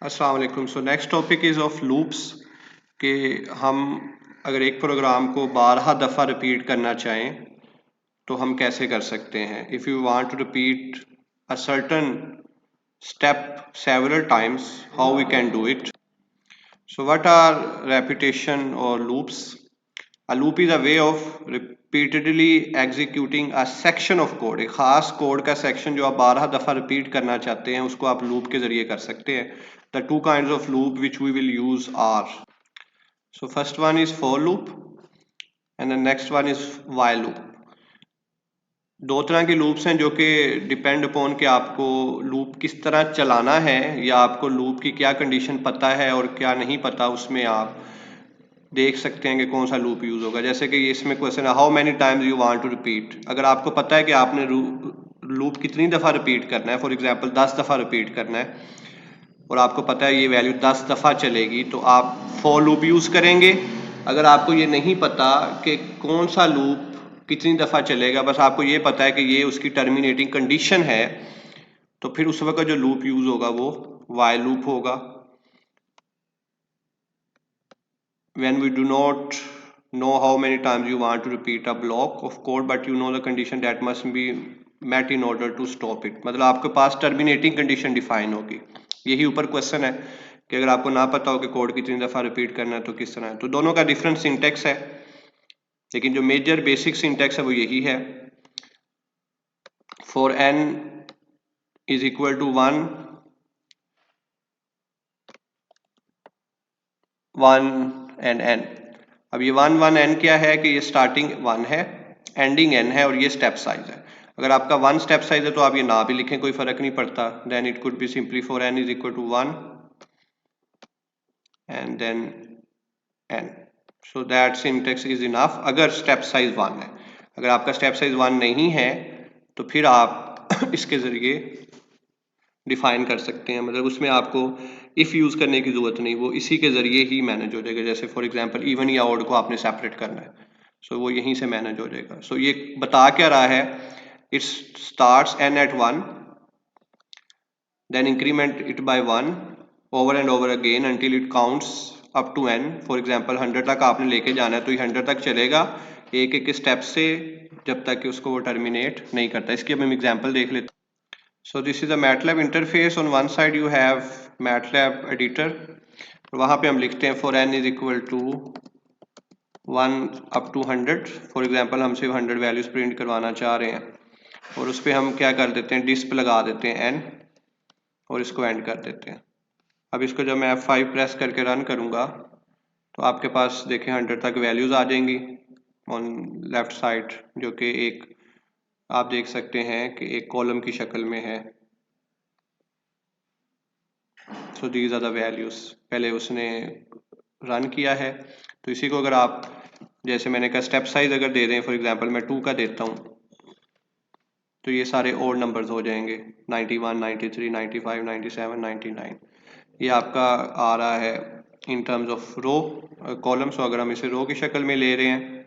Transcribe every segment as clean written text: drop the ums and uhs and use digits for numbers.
अस्सलाम वालेकुम। So next topic is of loops कि हम अगर एक प्रोग्राम को 12 दफ़ा रिपीट करना चाहें तो हम कैसे कर सकते हैं। If you want to repeat a certain step several times, how we can do it. So what are repetition और loops? A loop is a way of repeatedly executing a section of code। एक खास code का section जो आप 12 दफ़ा repeat करना चाहते हैं उसको आप लूप के ज़रिए कर सकते हैं। The two kinds of loop which we will use are, so first one is for loop and the next one is while loop। दो तरह के लूप्स हैं जो कि डिपेंड अपॉन कि आपको लूप किस तरह चलाना है या आपको लूप की क्या कंडीशन पता है और क्या नहीं पता, उसमें आप देख सकते हैं कि कौन सा लूप यूज़ होगा। जैसे कि इसमें क्वेश्चन है how many times you want to repeat. अगर आपको पता है कि आपने लूप कितनी दफ़ा रिपीट करना है, फॉर एग्जांपल 10 दफ़ा रिपीट करना है और आपको पता है ये वैल्यू 10 दफ़ा चलेगी, तो आप फॉर लूप यूज़ करेंगे। अगर आपको ये नहीं पता कि कौन सा लूप कितनी दफ़ा चलेगा, बस आपको ये पता है कि ये उसकी टर्मिनेटिंग कंडीशन है, तो फिर उस वक्त जो लूप यूज़ होगा वो वाइल लूप होगा। When we do not know how many times you want to repeat a block of code but you know the condition that must be met in order to stop it, मतलब आपके पास terminating condition define होगी। यही ऊपर question है कि अगर आपको ना पता हो कि कोड कितनी दफ़ा रिपीट करना है तो किस तरह है। तो दोनों का डिफरेंट सिंटेक्स है, लेकिन जो मेजर बेसिक सिंटेक्स है वो यही है। For n is equal to 1 and n। अब ये 1 n क्या है कि ये स्टार्टिंग 1 है, एंडिंग n है और ये स्टेप साइज है। अगर आपका 1 स्टेप साइज है तो आप ये ना भी लिखें, कोई फर्क नहीं पड़ता। Then it could be simply for n is equal to 1 and then n। So that syntax is enough अगर स्टेप साइज 1 है। अगर आपका स्टेप साइज 1 नहीं है तो फिर आप इसके जरिए डिफाइन कर सकते हैं, मतलब उसमें आपको इफ़ यूज़ करने की ज़रूरत नहीं, वो इसी के ज़रिए ही मैनेज हो जाएगा। जैसे फॉर एग्जांपल इवन या ऑड को आपने सेपरेट करना है, सो वो यहीं से मैनेज हो जाएगा। सो ये बता क्या रहा है, it starts n at 1 then increment it by 1 over and over again until it counts up to n। For example 100 तक आपने लेके जाना है तो ये 100 तक चलेगा एक एक स्टेप से जब तक कि उसको वो टर्मिनेट नहीं करता। इसकी अब हम एग्जांपल देख लेते हैं। So this is a MATLAB interface। On one side you have MATLAB editor, वहाँ पे हम लिखते हैं for n is equal to 1 up to 100। For example हम सिर्फ 100 वैल्यूज प्रिंट करवाना चाह रहे हैं और उस पर हम क्या कर देते हैं, डिस्प लगा देते हैं n और इसको एंड कर देते हैं। अब इसको जब मैं F5 प्रेस करके रन करूँगा तो आपके पास देखें 100 तक वैल्यूज आ जाएंगी ऑन लेफ्ट साइड, जो कि एक आप देख सकते हैं कि एक कॉलम की शक्ल में है। So these are the values. पहले उसने रन किया है, तो इसी को अगर आप जैसे मैंने कहा स्टेप साइज अगर दे दें, फॉर एग्जांपल मैं 2 का देता हूँ तो ये सारे ओड नंबर्स हो जाएंगे 91, 93, 95, 97, 99। ये आपका आ रहा है in terms of row column. So अगर हम इसे रो की शक्ल में ले रहे हैं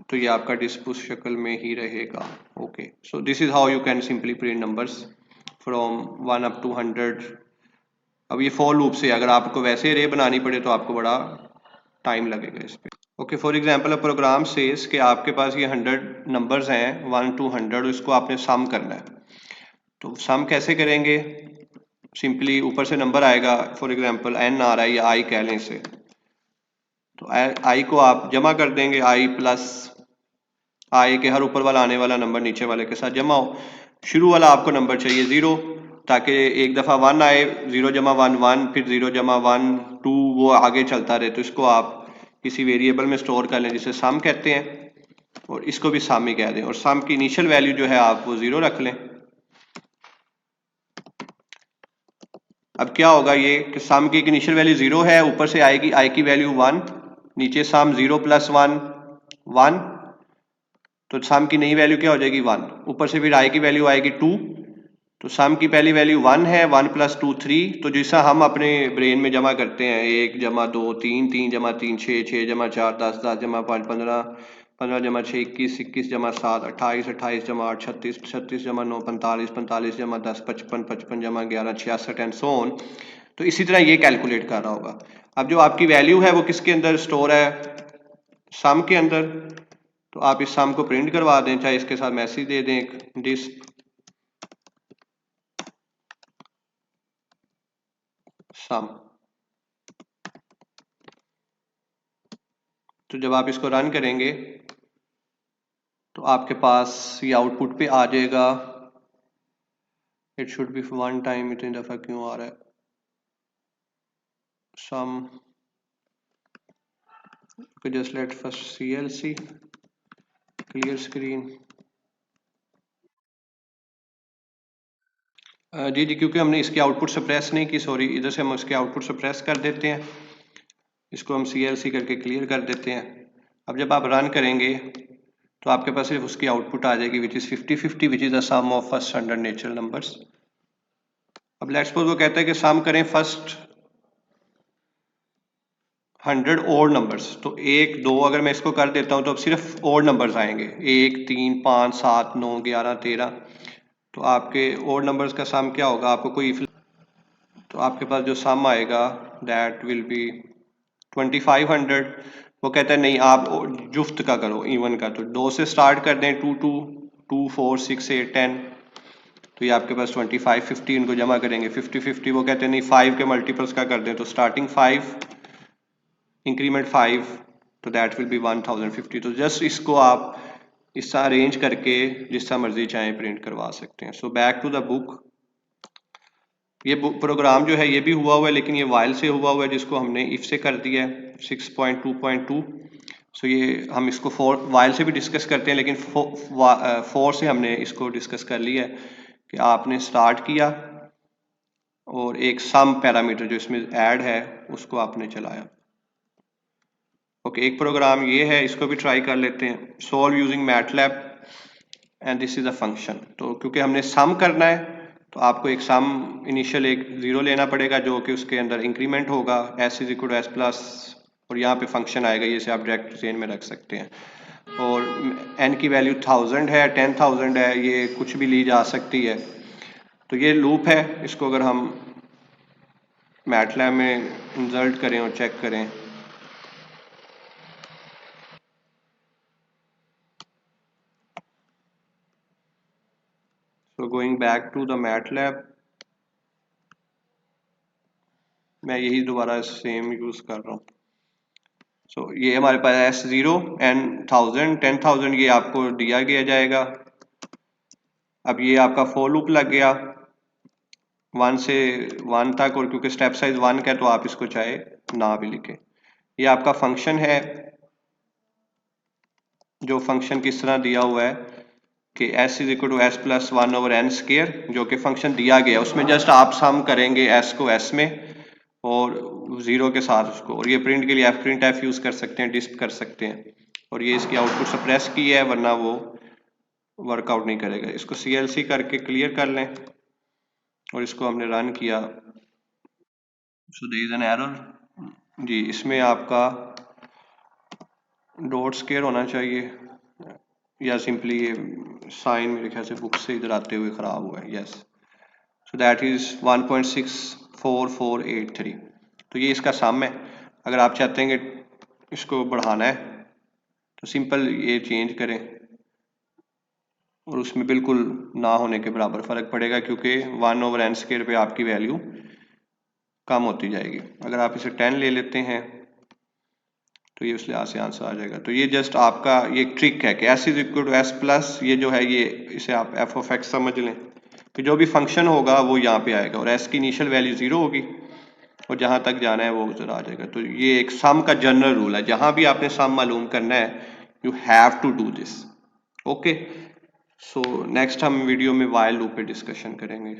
तो ये आपका डिस्प उस शक्ल में ही रहेगा। Okay, so this is how you can simply print numbers from 1 up to 100। अब ये फॉर लूप से अगर आपको वैसे रे बनानी पड़े तो आपको बड़ा टाइम लगेगा इस पे। Okay, for example a program says कि आपके पास ये 100 नंबर्स हैं 1 to 100, इसको आपने सम करना है। तो सम कैसे करेंगे, सिंपली ऊपर से नंबर आएगा, फॉर एग्जांपल n आ रहा है या i कह लें इसे, तो i को आप जमा कर देंगे, i प्लस i के हर ऊपर वाला आने वाला नंबर नीचे वाले के साथ जमा हो। शुरू वाला आपको नंबर चाहिए 0, ताकि एक दफ़ा 1 आए, 0 जमा 1 1, फिर 0 जमा 1 2, वो आगे चलता रहे। तो इसको आप किसी वेरिएबल में स्टोर कर लें जिसे सम कहते हैं, और इसको भी सम ही कह दें, और सम की इनिशियल वैल्यू जो है आप वो 0 रख लें। अब क्या होगा ये कि सम की इनिशियल वैल्यू 0 है, ऊपर से आएगी i की वैल्यू 1, नीचे सम 0 प्लस 1 1, तो सम की नई वैल्यू क्या हो जाएगी 1, ऊपर से फिर i की वैल्यू आएगी 2, तो सम की पहली वैल्यू 1 है, 1 प्लस 2 3। तो जैसा हम अपने ब्रेन में जमा करते हैं 1 जमा 2 3, 3 जमा 3 6, 6 जमा 4 10, 10 जमा 5 15, 15 जमा 6 21, 21 जमा 7 28, 28 जमा 8 36, 36 जमा 9 45, 45 जमा 10 55, 55 जमा 11 66 एंड सो ऑन। तो इसी तरह ये कैलकुलेट कर रहा होगा। अब जो आपकी वैल्यू है वो किसके अंदर स्टोर है, सम के अंदर। तो आप इस सम को प्रिंट करवा दें, चाहे इसके साथ मैसेज दे दें एक डिस्प सम। तो जब आप इसको रन करेंगे तो आपके पास ये आउटपुट पे आ जाएगा, it should be one time, इतनी दफा क्यों आ रहा है sum. Just let first CLC clear screen. जी जी, क्योंकि हमने इसकी आउटपुट सप्रेस नहीं की, सॉरी, इधर से हम इसके आउटपुट सप्रेस कर देते हैं, इसको हम CLC करके क्लियर कर देते हैं। अब जब आप रन करेंगे तो आपके पास सिर्फ उसकी आउटपुट आ जाएगी which is 50-50 which is the sum of first 100 natural numbers. अब लेट्स सपोज वो कहता है कि सम करें फर्स्ट 100 ओड नंबर्स, तो 1 2 अगर मैं इसको कर देता हूं तो अब सिर्फ ओड नंबर्स आएंगे, 1 3 5 7 9 11 13। तो आपके ओड नंबर्स का सम क्या होगा, आपको कोई, तो आपके पास जो सम आएगा दैट विल बी 2500। वो कहता है नहीं आप जुफ्त का करो, इवन का, तो 2 से स्टार्ट कर दें, 2 2 2 4 6 8 10। तो ये आपके पास 25 50, इनको जमा करेंगे 50 50। वो कहते हैं नहीं 5 के मल्टीपल्स का कर दें, तो स्टार्टिंग 5 इंक्रीमेंट 5, तो दैट विल बी 1050। तो जस्ट इसको आप इस तरह अरेंज करके जिस तरह मर्जी चाहें प्रिंट करवा सकते हैं। So back to the book. ये प्रोग्राम जो है ये भी हुआ हुआ है, लेकिन ये वाइल से हुआ हुआ है जिसको हमने इफ से कर दिया है 6.2.2। सो ये हम इसको वाइल से भी डिस्कस करते हैं, लेकिन फोर से हमने इसको डिस्कस कर लिया है कि आपने स्टार्ट किया और एक सम पैरामीटर जो इसमें ऐड है उसको आपने चलाया। ओके, एक प्रोग्राम ये है, इसको भी ट्राई कर लेते हैं। Solve using MATLAB and this is a function. तो क्योंकि हमने सम करना है तो आपको एक सम इनिशियल एक 0 लेना पड़ेगा जो कि उसके अंदर इंक्रीमेंट होगा s is equal to S plus, और यहाँ पे फंक्शन आएगा, ये से आप डायरेक्ट जेन में रख सकते हैं। और n की वैल्यू 1000 है, 10,000 है, ये कुछ भी ली जा सकती है। तो ये लूप है, इसको अगर हम मैटलैब में इंसर्ट करें और चेक करें, so going back to the MATLAB, मैं यही दोबारा सेम यूज कर रहा हूँ। सो ये हमारे पास S0 एंड 1000 10,000 ये आपको दिया गया जाएगा। अब ये आपका फॉर लूप लग गया 1 से 1 तक, और क्योंकि स्टेप साइज 1 का है तो आप इसको चाहे ना भी लिखें। ये आपका फंक्शन है, जो फंक्शन किस तरह दिया हुआ है कि s is equal to S plus 1 over n square, जो कि फंक्शन दिया गया, उसमें जस्ट आप सम करेंगे s को s में और 0 के साथ उसको, और ये प्रिंट के लिए प्रिंट एफ यूज कर सकते हैं, डिस्प कर सकते हैं, और ये इसकी आउटपुट सप्रेस की है वरना वो वर्कआउट नहीं करेगा। इसको CLC करके क्लियर कर लें और इसको हमने रन किया। So there is an error जी, इसमें आपका डॉट स्केयर होना चाहिए या सिंपली ये साइन मेरे ख्याल से बुक से इधर आते हुए खराब हुआ है। Yes, so that is 1.64483। तो ये इसका सम है। अगर आप चाहते हैं कि इसको बढ़ाना है तो सिंपल ये चेंज करें और उसमें बिल्कुल ना होने के बराबर फर्क पड़ेगा, क्योंकि 1 ओवर n स्केयर पे आपकी वैल्यू कम होती जाएगी। अगर आप इसे 10 ले लेते हैं तो ये उस लिहाज से आंसर आ जाएगा। तो ये जस्ट आपका ये ट्रिक है कि s is equal to S plus, ये जो है ये इसे आप f ऑफ x समझ लें कि जो भी फंक्शन होगा वो यहाँ पे आएगा और s की इनिशियल वैल्यू 0 होगी और जहां तक जाना है वो उधर आ जाएगा। तो ये एक सम का जनरल रूल है, जहां भी आपने सम मालूम करना है you have to do this. Okay, so next हम वीडियो में वाइल लूप पे डिस्कशन करेंगे।